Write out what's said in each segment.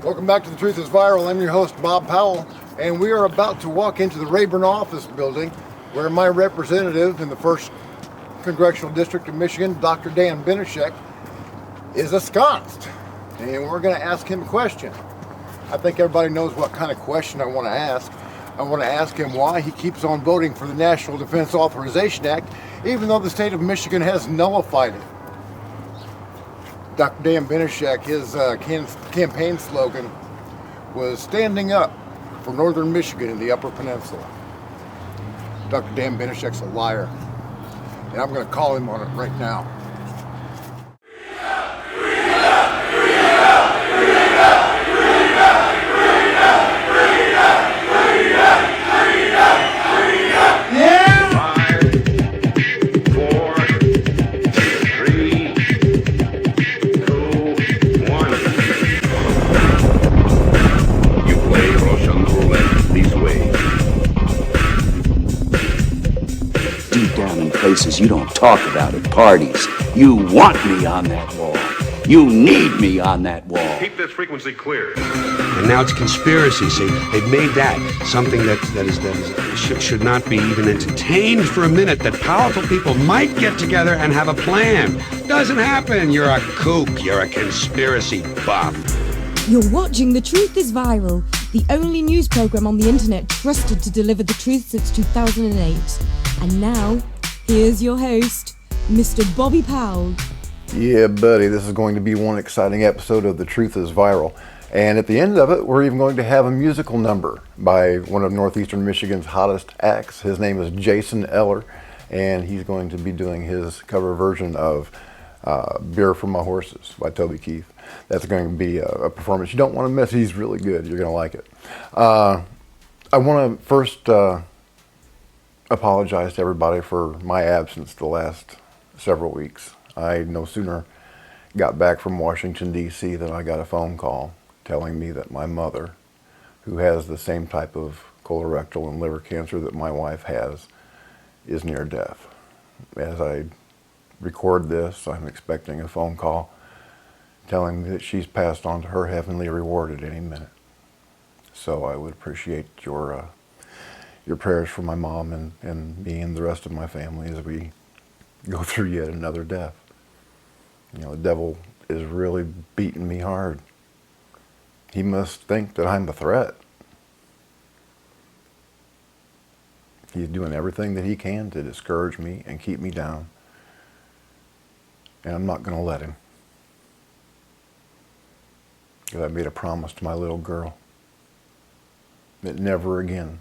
Welcome back to The Truth is Viral. I'm your host, Bob Powell, and we are about to walk into the Rayburn office building where my representative in the 1st Congressional District of Michigan, Dr. Dan Benishek, is ensconced. And we're going to ask him a question. I think everybody knows what kind of question I want to ask. I want to ask him why he keeps on voting for the National Defense Authorization Act, even though the state of Michigan has nullified it. Dr. Dan Benishek, his campaign slogan was standing up for northern Michigan and the Upper Peninsula. Dr. Dan Benishek's a liar, and I'm going to call him on it right now. Places you don't talk about at parties. You want me on that wall. You need me on that wall. Keep this frequency clear. And now it's conspiracy. See, they've made that something that should not be even entertained for a minute. That powerful people might get together and have a plan. Doesn't happen. You're a kook. You're a conspiracy buff. You're watching The Truth is Viral, the only news program on the internet trusted to deliver the truth since 2008. And now, here's your host, Mr. Bobby Powell. Yeah, buddy, this is going to be one exciting episode of The Truth is Viral. And at the end of it, we're even going to have a musical number by one of Northeastern Michigan's hottest acts. His name is Jason Eller, and he's going to be doing his cover version of Beer for My Horses by Toby Keith. That's going to be a performance you don't want to miss. He's really good. You're going to like it. I want to first apologize to everybody for my absence the last several weeks. I no sooner got back from Washington, D.C. than I got a phone call telling me that my mother, who has the same type of colorectal and liver cancer that my wife has, is near death. As I record this, I'm expecting a phone call telling me that she's passed on to her heavenly reward at any minute. So I would appreciate your prayers for my mom and me and the rest of my family as we go through yet another death. You know, the devil is really beating me hard. He must think that I'm a threat. He's doing everything that he can to discourage me and keep me down. And I'm not going to let him. Because I made a promise to my little girl that never again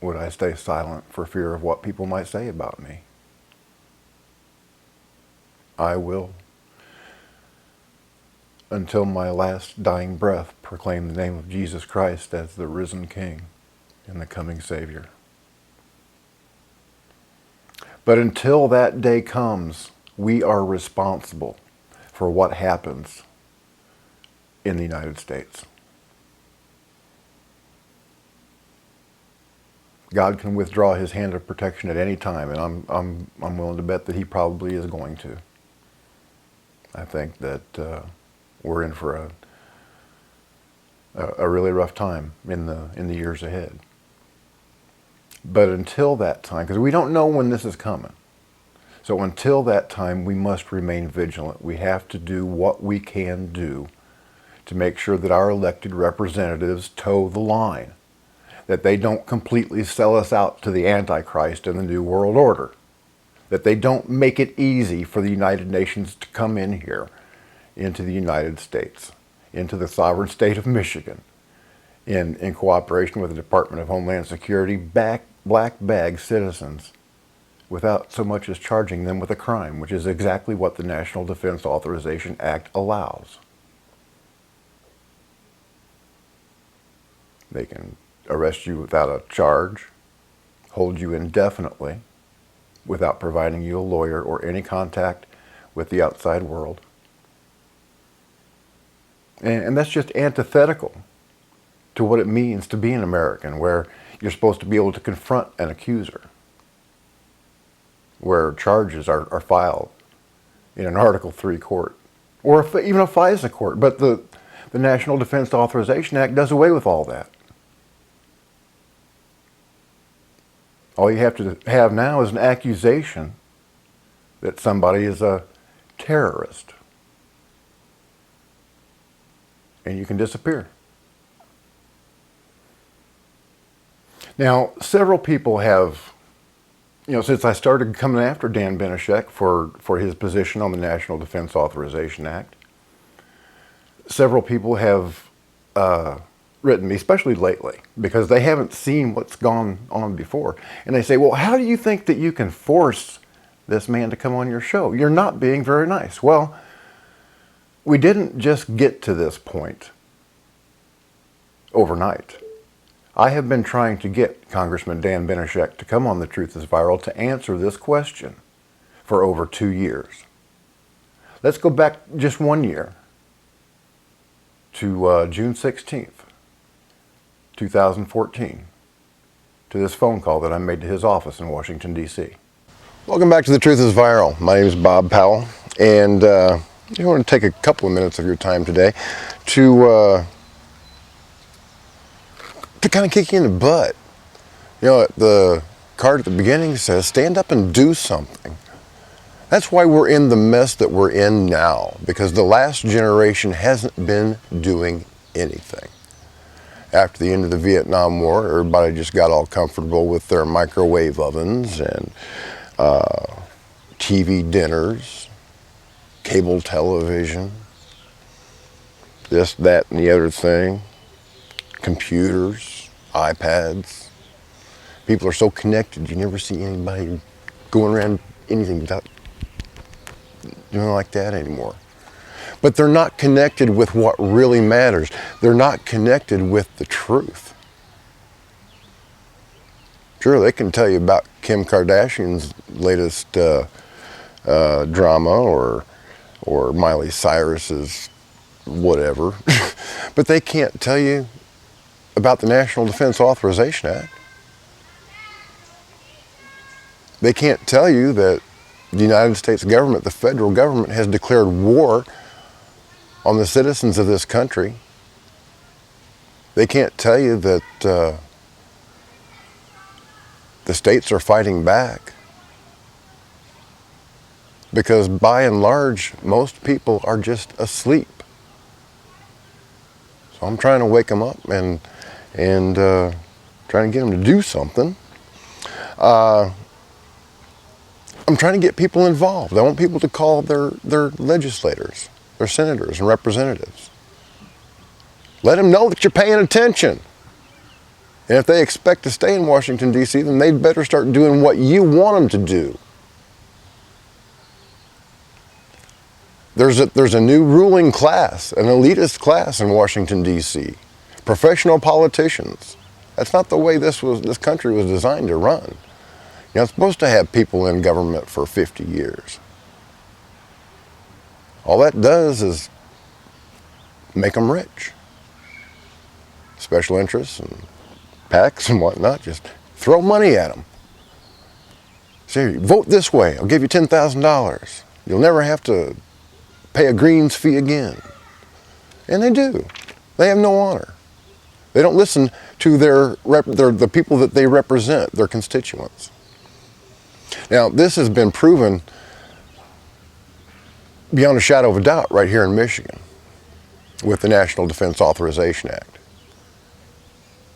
would I stay silent for fear of what people might say about me. I will, until my last dying breath, proclaim the name of Jesus Christ as the risen King and the coming Savior. But until that day comes, we are responsible for what happens in the United States. God can withdraw his hand of protection at any time, and I'm willing to bet that he probably is going to. I think that we're in for a really rough time in the years ahead. But until that time, because we don't know when this is coming, so until that time, we must remain vigilant. We have to do what we can do to make sure that our elected representatives toe the line, that they don't completely sell us out to the Antichrist and the New World Order, that they don't make it easy for the United Nations to come in here into the United States, into the sovereign state of Michigan, in cooperation with the Department of Homeland Security, black bag citizens without so much as charging them with a crime, which is exactly what the National Defense Authorization Act allows. They can arrest you without a charge, hold you indefinitely without providing you a lawyer or any contact with the outside world. And that's just antithetical to what it means to be an American, where you're supposed to be able to confront an accuser, where charges are filed in an Article III court, or even a FISA court. But The National Defense Authorization Act does away with all that. All you have to have now is an accusation that somebody is a terrorist. And you can disappear. Now, several people have, since I started coming after Dan Benishek for his position on the National Defense Authorization Act, several people have written me, especially lately, because they haven't seen what's gone on before. And they say, well, how do you think that you can force this man to come on your show? You're not being very nice. Well, we didn't just get to this point overnight. I have been trying to get Congressman Dan Benishek to come on The Truth is Viral to answer this question for over 2 years. Let's go back just 1 year to June 16th, 2014, to this phone call that I made to his office in Washington, D.C. Welcome back to The Truth is Viral. My name is Bob Powell, and I want to take a couple of minutes of your time today to kind of kick you in the butt. The card at the beginning says, stand up and do something. That's why we're in the mess that we're in now, because the last generation hasn't been doing anything. After the end of the Vietnam War, everybody just got all comfortable with their microwave ovens and TV dinners, cable television, this, that, and the other thing, computers, iPads. People are so connected, you never see anybody going around anything without doing like that anymore. But they're not connected with what really matters. They're not connected with the truth. Sure, they can tell you about Kim Kardashian's latest drama or Miley Cyrus's whatever, but they can't tell you about the National Defense Authorization Act. They can't tell you that the United States government, the federal government, has declared war on the citizens of this country. They can't tell you that the states are fighting back, because by and large, most people are just asleep. So I'm trying to wake them up and trying to get them to do something. I'm trying to get people involved. I want people to call their legislators, their senators and representatives. Let them know that you're paying attention. And if they expect to stay in Washington, D.C., then they'd better start doing what you want them to do. There's a new ruling class, an elitist class in Washington, D.C. Professional politicians. That's not the way this country was designed to run. You're not supposed to have people in government for 50 years. All that does is make them rich. Special interests and PACs and whatnot, just throw money at them. Say, vote this way, I'll give you $10,000. You'll never have to pay a greens fee again. And they do. They have no honor. They don't listen to the people that they represent, their constituents. Now, this has been proven beyond a shadow of a doubt right here in Michigan with the National Defense Authorization Act.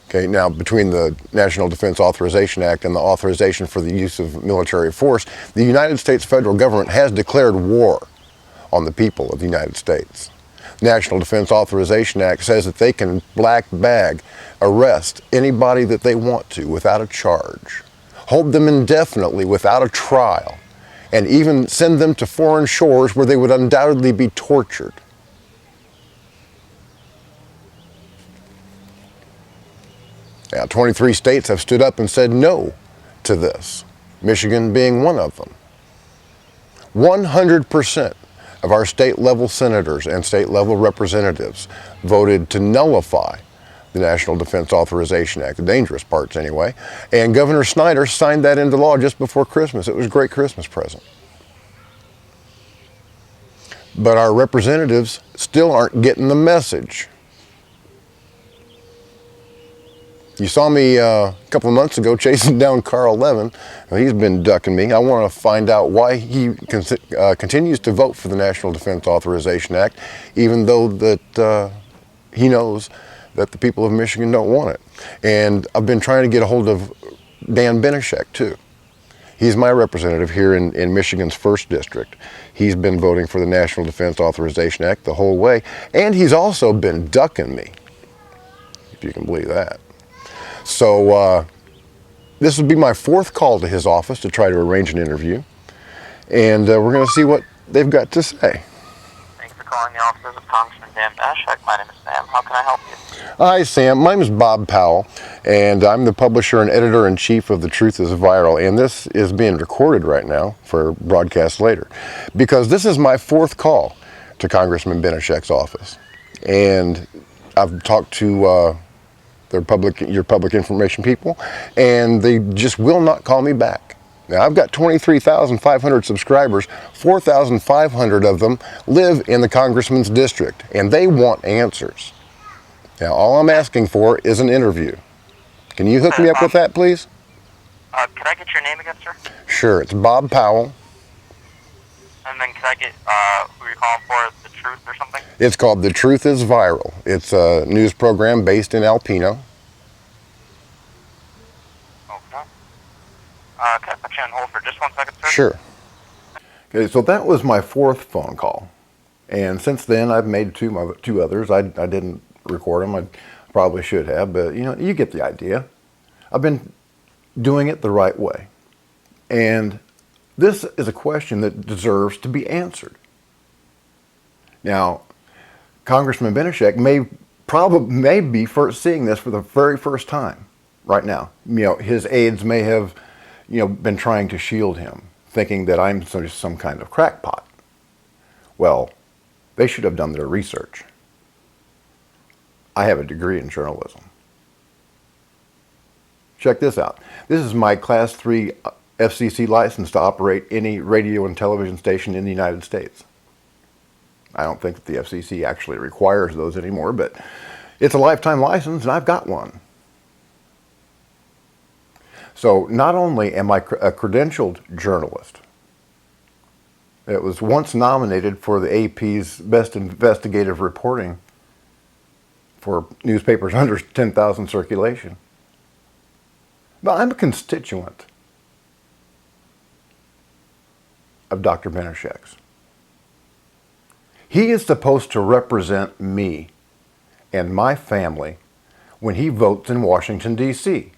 Okay, now between the National Defense Authorization Act and the authorization for the use of military force, the United States federal government has declared war on the people of the United States. The National Defense Authorization Act says that they can black bag, arrest anybody that they want to without a charge, hold them indefinitely without a trial, and even send them to foreign shores where they would undoubtedly be tortured. Now, 23 states have stood up and said no to this, Michigan being one of them. 100% of our state-level senators and state-level representatives voted to nullify the National Defense Authorization Act, the dangerous parts anyway, and Governor Snyder signed that into law just before Christmas. It was a great Christmas present. But our representatives still aren't getting the message. You saw me a couple of months ago chasing down Carl Levin. Well, he's been ducking me. I want to find out why he continues to vote for the National Defense Authorization Act, even though that he knows that the people of Michigan don't want it. And I've been trying to get a hold of Dan Benishek, too. He's my representative here in Michigan's 1st District. He's been voting for the National Defense Authorization Act the whole way, and he's also been ducking me, if you can believe that. So this would be my 4th call to his office to try to arrange an interview, and we're going to see what they've got to say. Thanks for calling the offices of Congressman Dan Benishek. My name is Sam. How can I help you? Hi, Sam. My name is Bob Powell, and I'm the publisher and editor-in-chief of The Truth is Viral, and this is being recorded right now for broadcast later, because this is my 4th call to Congressman Benishek's office, and I've talked to your public information people, and they just will not call me back. Now, I've got 23,500 subscribers. 4,500 of them live in the congressman's district, and they want answers. Now, all I'm asking for is an interview. Can you hook me up with that, please? Could I get your name again, sir? Sure, it's Bob Powell. And then could I get who you're calling for, The Truth or something? It's called The Truth is Viral. It's a news program based in Alpino. Okay. Can I put you on hold for just 1 second, sir? Sure. Okay, so that was my 4th phone call. And since then, I've made two others. I didn't record them. I probably should have, but you get the idea. I've been doing it the right way. And this is a question that deserves to be answered. Now, Congressman Benishek may be seeing this for the very first time right now. His aides may have, been trying to shield him, thinking that I'm some kind of crackpot. Well, they should have done their research. I have a degree in journalism. Check this out. This is my Class 3 FCC license to operate any radio and television station in the United States. I don't think that the FCC actually requires those anymore, but it's a lifetime license, and I've got one. So not only am I a credentialed journalist, it was once nominated for the AP's Best Investigative Reporting for newspapers under 10,000 circulation. But I'm a constituent of Dr. Benishek's. He is supposed to represent me and my family when he votes in Washington, D.C.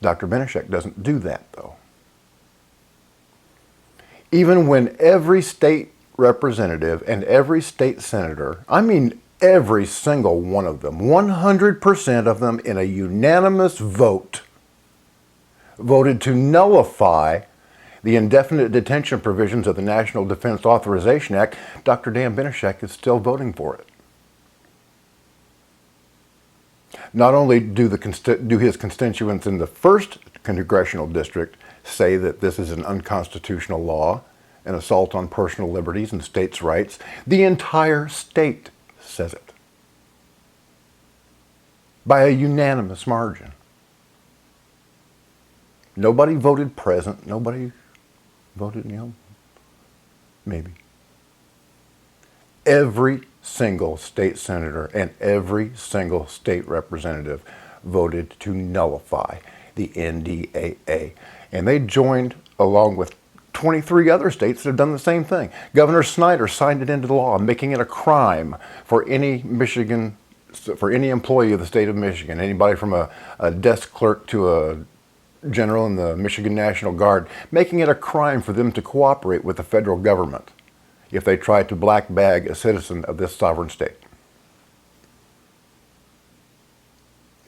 Dr. Benishek doesn't do that, though. Even when every state representative and every state senator, I mean every single one of them, 100% of them in a unanimous vote, voted to nullify the indefinite detention provisions of the National Defense Authorization Act, Dr. Dan Benishek is still voting for it. Not only do his constituents in the 1st congressional district say that this is an unconstitutional law, an assault on personal liberties and states' rights, the entire state says it by a unanimous margin. Nobody voted present. Nobody voted, maybe. Every single state senator and every single state representative voted to nullify the NDAA. And they joined along with 23 other states that have done the same thing. Governor Snyder signed it into law, making it a crime for any employee of the state of Michigan, anybody from a desk clerk to a general in the Michigan National Guard, making it a crime for them to cooperate with the federal government if they try to black bag a citizen of this sovereign state.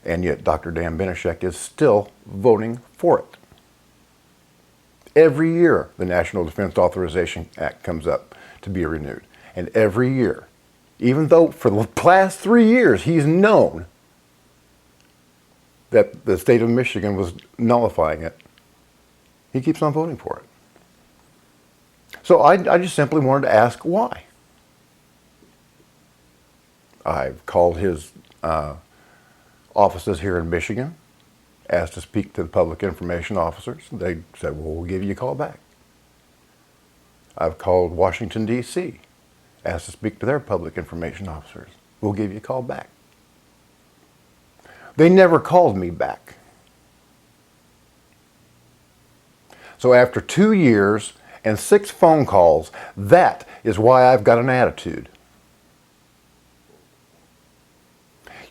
And yet Dr. Dan Benishek is still voting for it. Every year the National Defense Authorization Act comes up to be renewed. And every year, even though for the past 3 years he's known that the state of Michigan was nullifying it, he keeps on voting for it. So I just simply wanted to ask why. I've called his offices here in Michigan, asked to speak to the public information officers. They said, well, we'll give you a call back. I've called Washington, D.C., asked to speak to their public information officers. We'll give you a call back. They never called me back. So after 2 years and 6 phone calls, that is why I've got an attitude.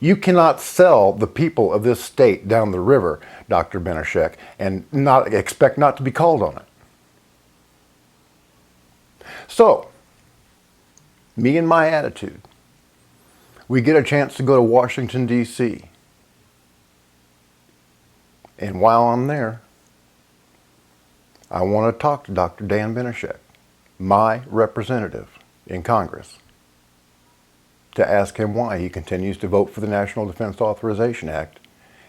You cannot sell the people of this state down the river, Dr. Benishek, and not expect not to be called on it. So, me and my attitude, we get a chance to go to Washington, D.C. And while I'm there, I want to talk to Dr. Dan Benishek, my representative in Congress, to ask him why he continues to vote for the National Defense Authorization Act,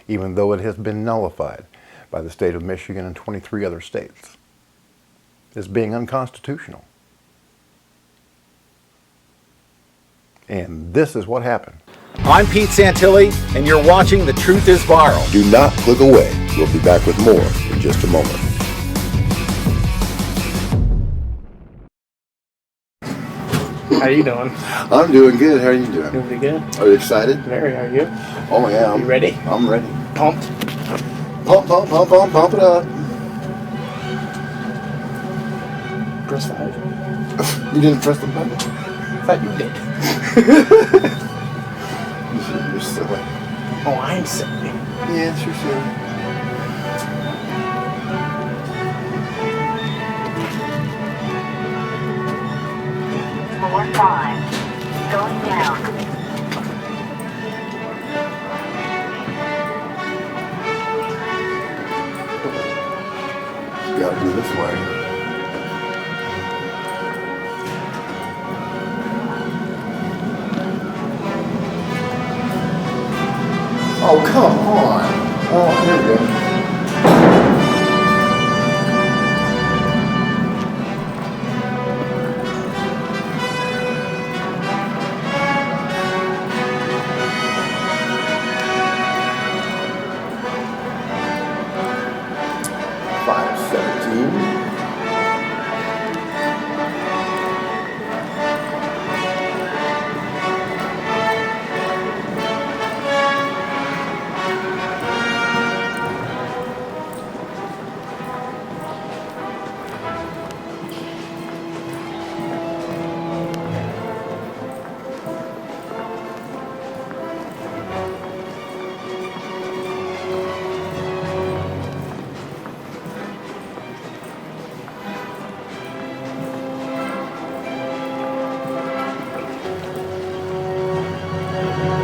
even though it has been nullified by the state of Michigan and 23 other states as being unconstitutional. And this is what happened. I'm Pete Santilli, and you're watching The Truth is Viral. Do not click away. We'll be back with more in just a moment. How you doing? I'm doing good. How are you doing? Doing pretty good. Are you excited? Very, are you? Oh, yeah. You ready? I'm ready. Pumped? Pump, pump, pump, pump, pump it up. Press 5. You didn't press the button? I thought you did. You're silly. Oh, I'm silly. Yes, you're silly. More 5. Going down. You gotta do this way. Oh, come on. Oh, here we go.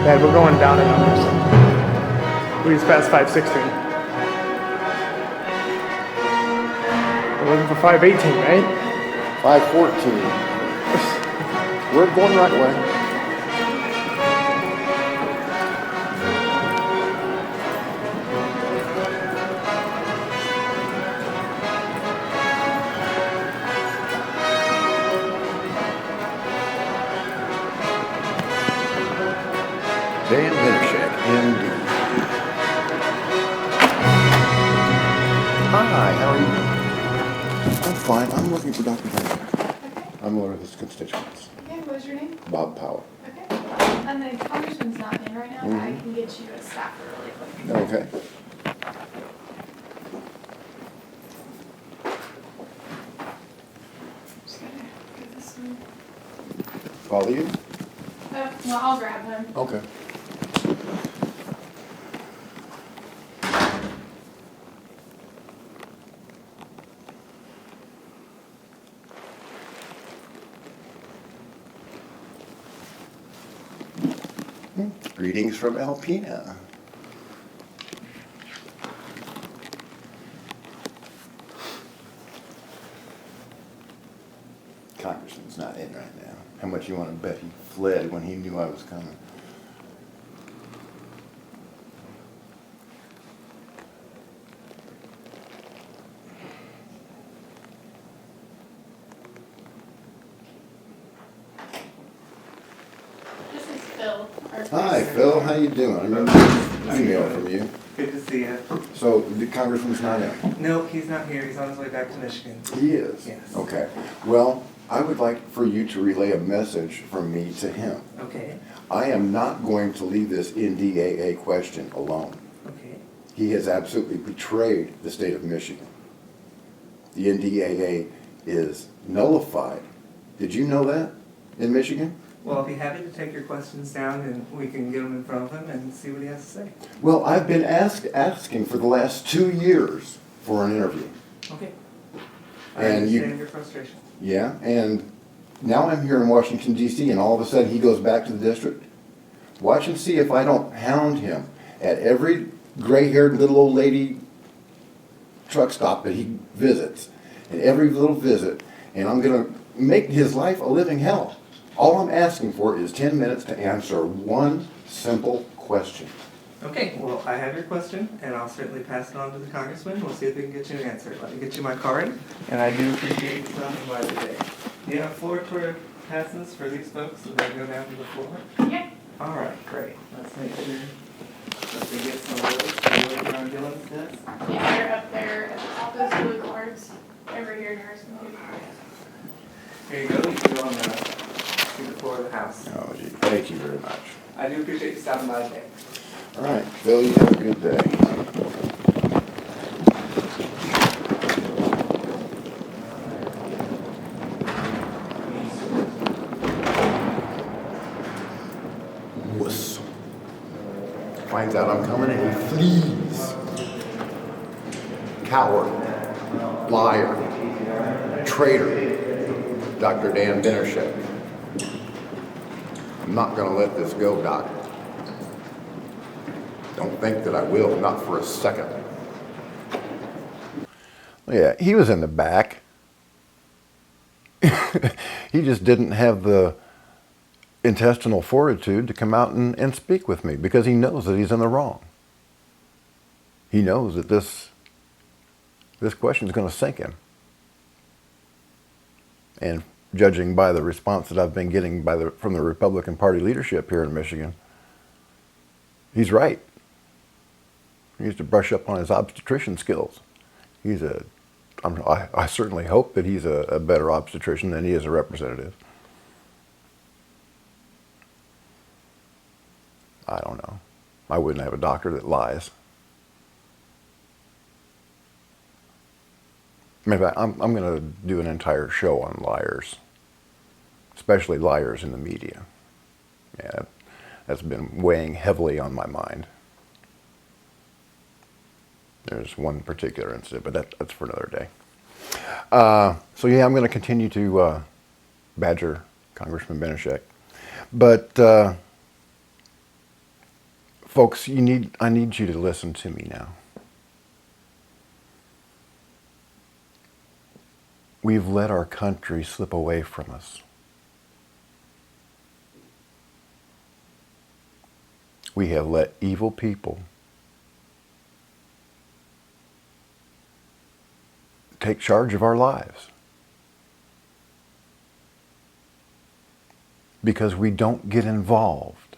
Dad, we're going down in numbers. We just passed 516. We're looking for 518, right? 514. We're going right way. Dan Benishek, MD. Hi, how are you? I'm fine. I'm looking for Dr. Benishek. I'm one of his constituents. Okay, what's your name? Bob Powell. Okay. And the congressman's not in right now, but I can get you a staffer really quick. Okay. Just gotta get this one. Follow you? Well, I'll grab him. Okay. Greetings from Alpena. Congressman's not in right now. How much you want to bet he fled when he knew I was coming? Hi, Phil. How you doing? I remember an email from you. Good to see you. So the congressman's not in? Nope, he's not here. He's on his way back to Michigan. He is? Yes. Okay. Well, I would like for you to relay a message from me to him. Okay. I am not going to leave this NDAA question alone. Okay. He has absolutely betrayed the state of Michigan. The NDAA is nullified. Did you know that in Michigan? Well, I'll be happy to take your questions down and we can get them in front of him and see what he has to say. Well, I've been asking for the last 2 years for an interview. Okay. I And understand your frustration. Yeah, and now I'm here in Washington, D.C., and all of a sudden he goes back to the district. Watch and see if I don't hound him at every gray-haired little old lady truck stop that he visits, and every little visit, and I'm going to make his life a living hell. All I'm asking for is 10 minutes to answer one simple question. Okay, well, I have your question, and I'll certainly pass it on to the congressman. We'll see if we can get you an answer. Let me get you my card, and I do appreciate you stopping by today. Do you have a floor tour passes for these folks so they go down to the floor? Yep. All right, great. Let's make sure that we get some of those. They're on Dylan's desk. Yeah, they're up there at the top of those blue cards. Over here in ours. Here you go. You can go on to the floor of the house. Oh, gee, thank you very much. I do appreciate you stopping by today. All right, Phil, you have a good day. Wuss. Finds out I'm coming and he flees. Coward, liar, traitor, Dr. Dan Benishek. I'm not going to let this go, Doc. Don't think that I will, not for a second. Yeah, he was in the back. He just didn't have the intestinal fortitude to come out and speak with me because he knows that he's in the wrong. He knows that this question is going to sink him. And judging by the response that I've been getting from the Republican Party leadership here in Michigan, he's right. He needs to brush up on his obstetrician skills. I certainly hope that he's a better obstetrician than he is a representative. I don't know. I wouldn't have a doctor that lies. Matter of fact, I'm going to do an entire show on liars, especially liars in the media. Yeah, that's been weighing heavily on my mind. There's one particular incident, but that's for another day. So yeah, I'm going to continue to badger Congressman Benishek. But folks, I need you to listen to me now. We've let our country slip away from us. We have let evil people take charge of our lives because we don't get involved.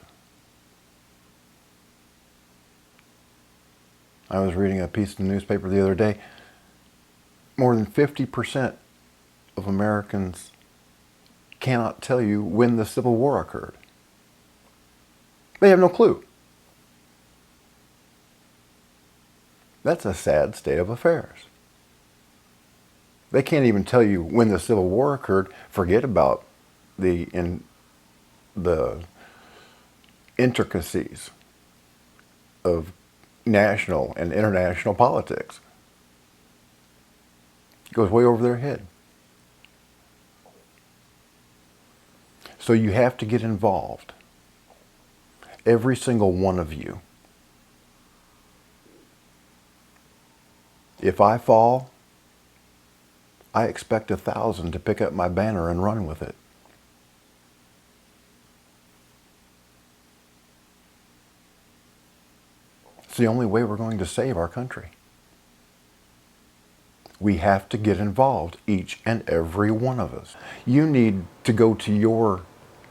I was reading a piece in the newspaper the other day. More than 50% of Americans cannot tell you when the Civil War occurred. They have no clue. That's a sad state of affairs. They can't even tell you when the Civil War occurred. Forget about the intricacies of national and international politics. It goes way over their head. So you have to get involved. Every single one of you. If I fall, I expect 1,000 to pick up my banner and run with it. It's the only way we're going to save our country. We have to get involved, each and every one of us. You need to go to your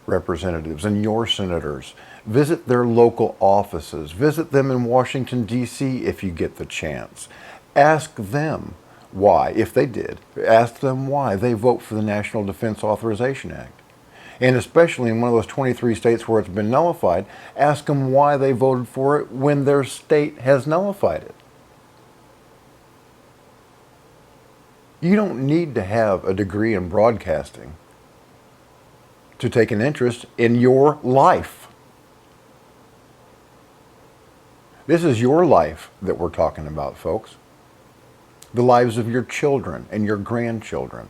representatives and your senators. Visit their local offices. Visit them in Washington, D.C. if you get the chance. Ask them why, if they did, ask them why they vote for the National Defense Authorization Act. And especially in one of those 23 states where it's been nullified, ask them why they voted for it when their state has nullified it. You don't need to have a degree in broadcasting to take an interest in your life. This is your life that we're talking about, folks. The lives of your children and your grandchildren.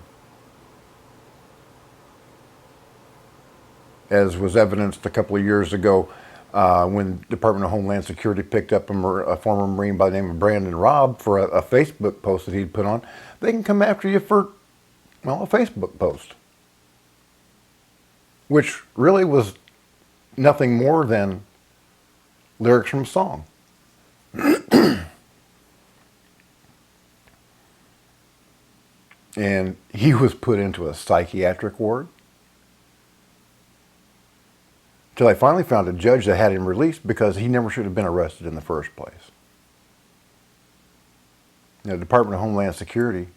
As was evidenced a couple of years ago when Department of Homeland Security picked up a former Marine by the name of Brandon Robb for a Facebook post that he'd put on. They can come after you for, well, a Facebook post, which really was nothing more than lyrics from a song. And he was put into a psychiatric ward till I finally found a judge that had him released because he never should have been arrested in the first place. The Department of Homeland Security,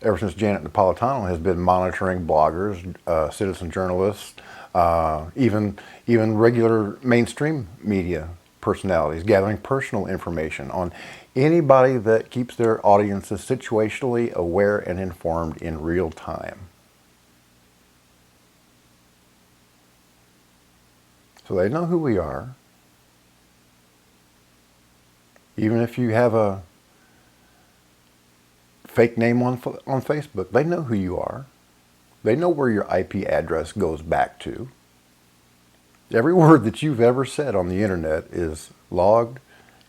ever since Janet Napolitano, has been monitoring bloggers, citizen journalists, even regular mainstream media personalities, gathering personal information on anybody that keeps their audiences situationally aware and informed in real time. So they know who we are. Even if you have a fake name on Facebook, they know who you are. They know where your IP address goes back to. Every word that you've ever said on the internet is logged,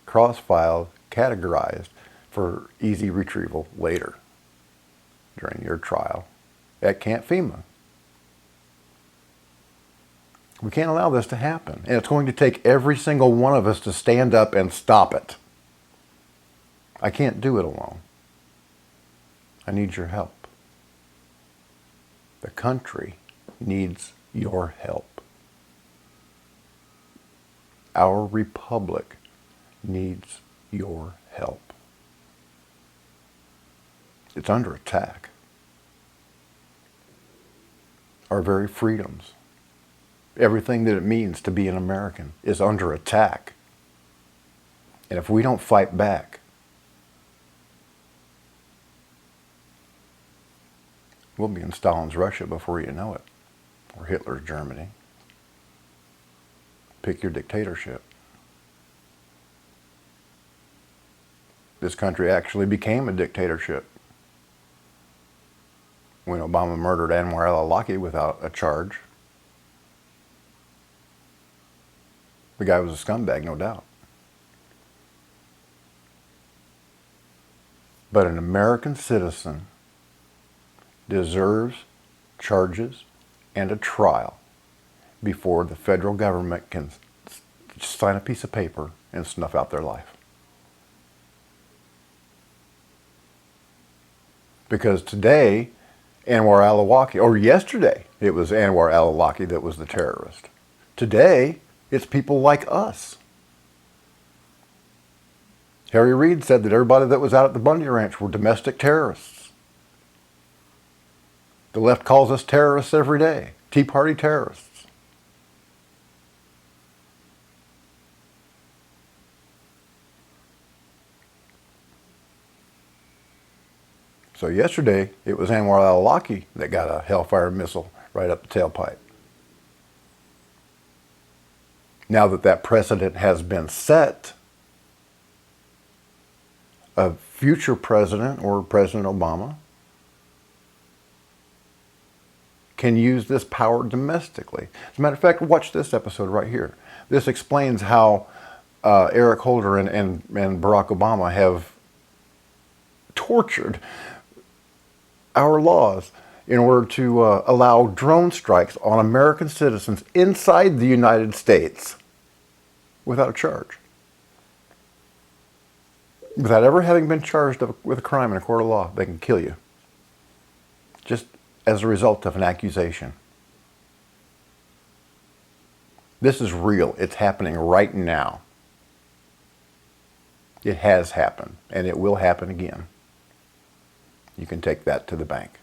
cross-filed, categorized for easy retrieval later during your trial at Camp FEMA. We can't allow this to happen. And it's going to take every single one of us to stand up and stop it. I can't do it alone. I need your help. The country needs your help. Our republic needs your help. It's under attack. Our very freedoms, everything that it means to be an American, is under attack. And if we don't fight back, we'll be in Stalin's Russia before you know it, or Hitler's Germany. Pick your dictatorship. This country actually became a dictatorship when Obama murdered Anwar al-Awlaki without a charge. The guy was a scumbag, no doubt. But an American citizen deserves charges and a trial before the federal government can sign a piece of paper and snuff out their life. Because today, Anwar al-Awlaki, or yesterday, it was Anwar al-Awlaki that was the terrorist. Today, it's people like us. Harry Reid said that everybody that was out at the Bundy Ranch were domestic terrorists. The left calls us terrorists every day. Tea Party terrorists. So yesterday, it was Anwar al-Awlaki that got a Hellfire missile right up the tailpipe. Now that that precedent has been set, a future president or President Obama can use this power domestically. As a matter of fact, watch this episode right here. This explains how Eric Holder and Barack Obama have tortured our laws in order to allow drone strikes on American citizens inside the United States without a charge. Without ever having been charged with a crime in a court of law, they can kill you. Just as a result of an accusation. This is real. It's happening right now. It has happened, and it will happen again. You can take that to the bank.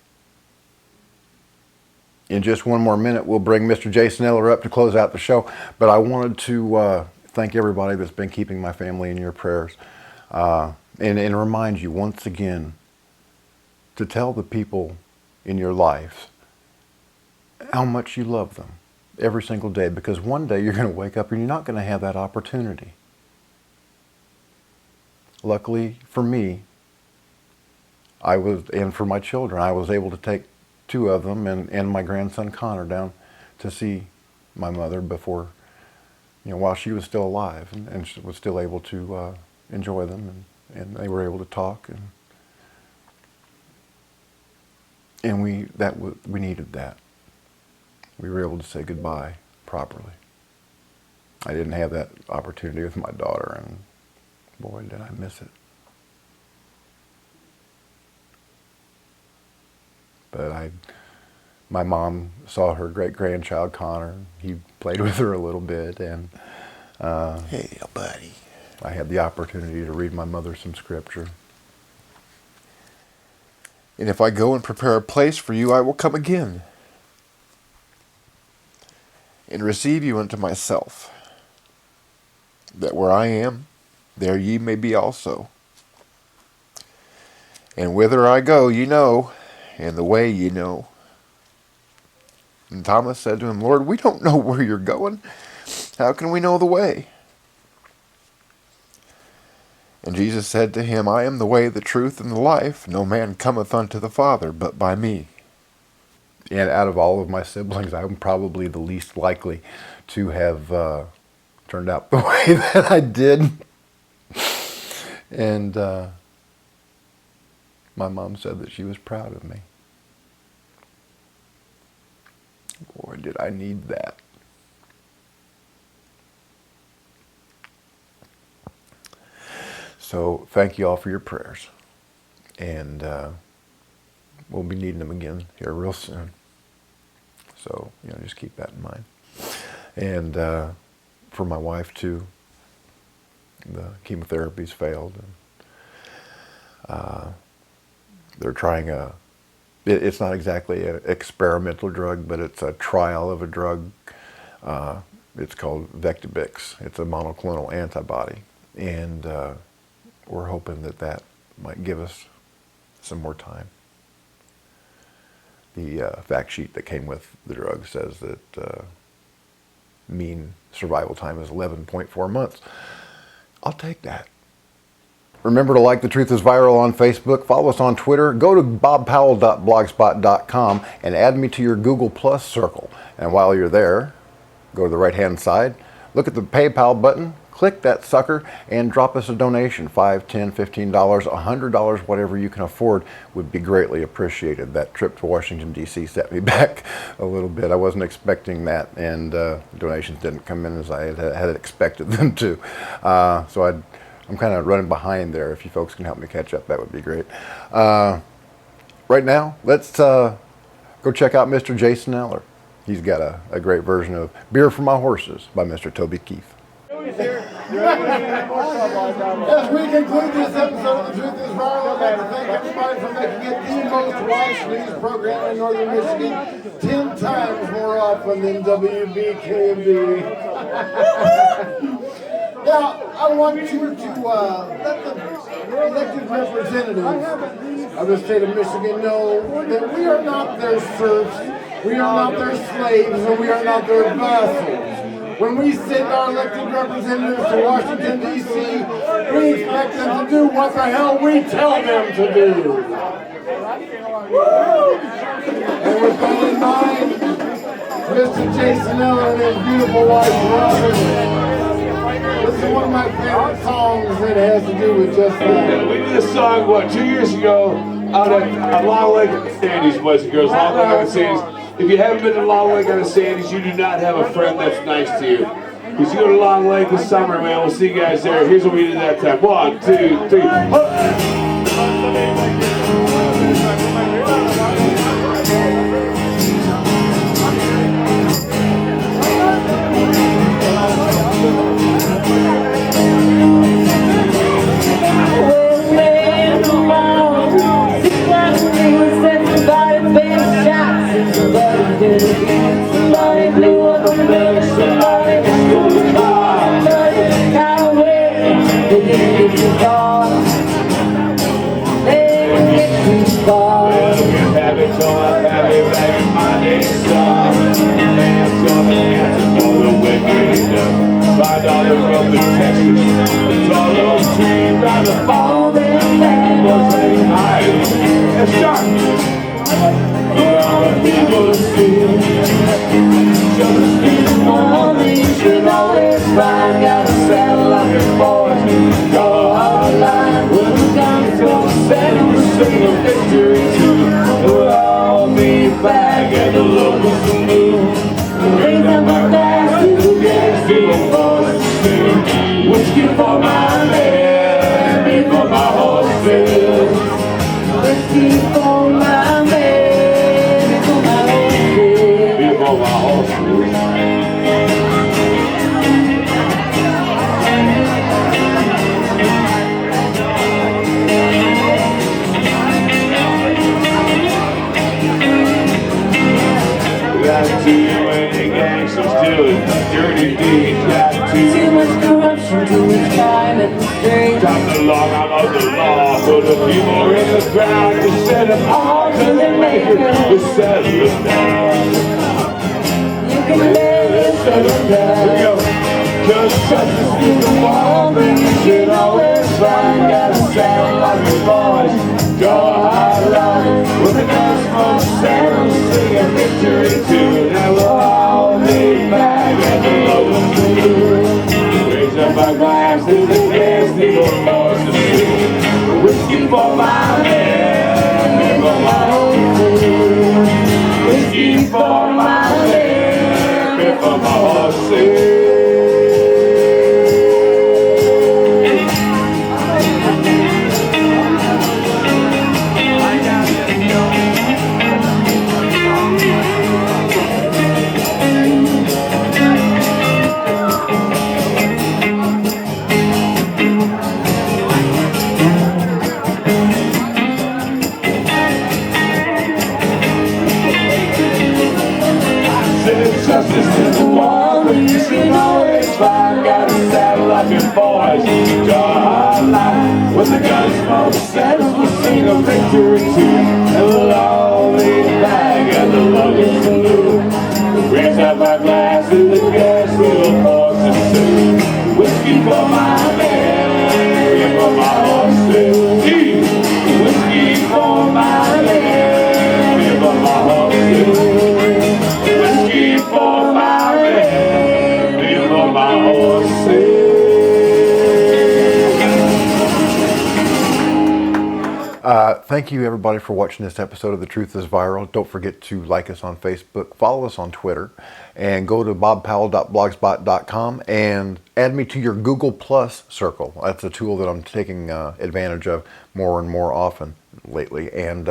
In just one more minute, we'll bring Mr. Jason Eller up to close out the show. But I wanted to thank everybody that's been keeping my family in your prayers. And remind you once again to tell the people in your life how much you love them every single day. Because one day you're going to wake up and you're not going to have that opportunity. Luckily for me, and for my children, I was able to take 2 of them and my grandson Connor down to see my mother before, while she was still alive, and she was still able to enjoy them, and they were able to talk, and we needed that. We were able to say goodbye properly. I didn't have that opportunity with my daughter, and boy, did I miss it. But my mom saw her great-grandchild, Connor. He played with her a little bit, and Hey, buddy. I had the opportunity to read my mother some scripture. And if I go and prepare a place for you, I will come again and receive you unto myself, that where I am, there ye may be also. And whither I go, ye know, and the way ye know. And Thomas said to him, Lord, we don't know where you're going. How can we know the way? And Jesus said to him, I am the way, the truth, and the life. No man cometh unto the Father but by me. And out of all of my siblings, I'm probably the least likely to have turned out the way that I did. And my mom said that she was proud of me. Boy, did I need that. So thank you all for your prayers. And we'll be needing them again here real soon. So, just keep that in mind. And for my wife too, the chemotherapy's failed. And they're trying it's not exactly an experimental drug, but it's a trial of a drug. It's called Vectibix. It's a monoclonal antibody. And we're hoping that might give us some more time. The fact sheet that came with the drug says that mean survival time is 11.4 months. I'll take that. Remember to like The Truth is Viral on Facebook, follow us on Twitter, go to bobpowell.blogspot.com and add me to your Google Plus circle. And while you're there, go to the right-hand side, look at the PayPal button, click that sucker, and drop us a donation. $5, $10, $15, $100, whatever you can afford would be greatly appreciated. That trip to Washington, D.C. set me back a little bit. I wasn't expecting that, and donations didn't come in as I had expected them to. So I'm kind of running behind there. If you folks can help me catch up, that would be great. Right now, let's go check out Mr. Jason Eller. He's got a great version of Beer for My Horses by Mr. Toby Keith. As we conclude this episode of The Truth is Viral, I'd like to thank everybody for making it the most watched news program in Northern Michigan 10 times more often than WBKB. Now, I want you to let the elected representatives of the state of Michigan know that we are not their serfs, we are not their slaves, and we are not their vassals. When we send our elected representatives to Washington, D.C., we expect them to do what the hell we tell them to do. And with that in mind, Mr. Jason Eller and his beautiful wife, Robin, this is one of my favorite songs that has to do with just that. We did this song, 2 years ago, out at Long Lake at Sandy's, boys and girls. Long Lake at Sandy's. If you haven't been to Long Lake on Sandy's, you do not have a friend that's nice to you. Because you go to Long Lake this summer, man, we'll see you guys there. Here's what we did that time. 1, 2, 3. up in Texas. It's all those trees by the falling land was hanging high. Let's start. For all the people to see. Just the speed on me should always find. Gotta settle up your boys. Go hard line with the guns go settle the sing of victory too. We'll all be back at the local saloon. Raise up my glass to the gas, people boys sing. Whiskey for my man, beer for my horses. Whiskey for my man, beer for my horses. Beer for my horses. Got too many gangsters doing dirty deeds. Got too much corruption, too much crime in the streets. Time to log out of the law for the people in the ground to set them all till they make it to settle us down. You can let it settle down. Here we go. Cause justice is the one thing you should always find. Gotta sound like your voice. Go hard line with the guns from Sam, sing a victory tune, and we'll all be back at the local saloon. Raise up our glass to the gas, people boys to sing. Whiskey for my man, beer for my horses. Whiskey for my man, beer for my horses. Justice is the one that you should always find. Gotta saddle up your boys, draw a hard line. When the guns smoke settles, we'll sing a victory tune, and we'll all be back at the local saloon. Raise up our glass to the gas, little horses sing. Whiskey for my man, beer for my horses. Whiskey for my man, beer for my horses. Whiskey for my man, beer for my horses. Thank you everybody for watching this episode of The Truth is Viral. Don't forget to like us on Facebook, follow us on Twitter, and go to bobpowell.blogspot.com and add me to your Google Plus circle. That's a tool that I'm taking advantage of more and more often lately. And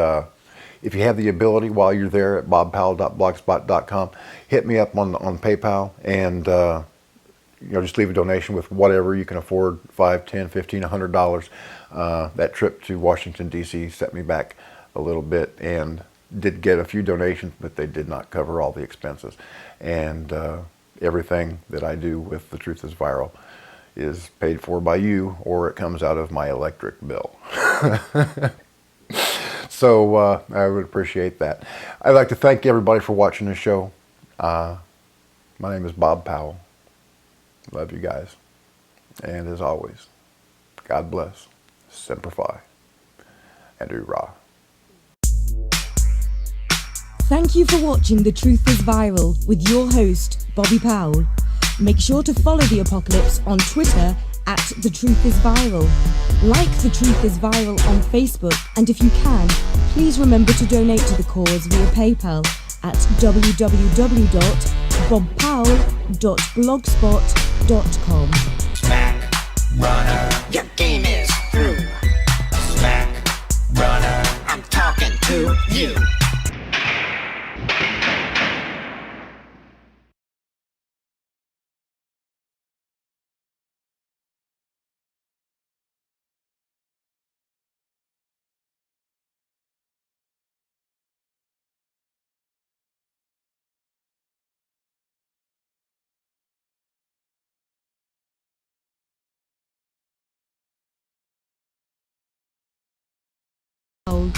if you have the ability while you're there at bobpowell.blogspot.com, hit me up on PayPal and just leave a donation with whatever you can afford, $5, $10, $15, $100. That trip to Washington, D.C. set me back a little bit and did get a few donations, but they did not cover all the expenses. And everything that I do with The Truth is Viral is paid for by you, or it comes out of my electric bill. So I would appreciate that. I'd like to thank everybody for watching the show. My name is Bob Powell. Love you guys. And as always, God bless, Semper Fi, and hoorah. Thank you for watching The Truth is Viral with your host, Bobby Powell. Make sure to follow The Apocalypse on Twitter at The Truth is Viral. Like The Truth is Viral on Facebook, and if you can, please remember to donate to the cause via PayPal at www.bobpowell.blogspot.com. Smack, runner, your game is through. Smack, runner, I'm talking to you. Old.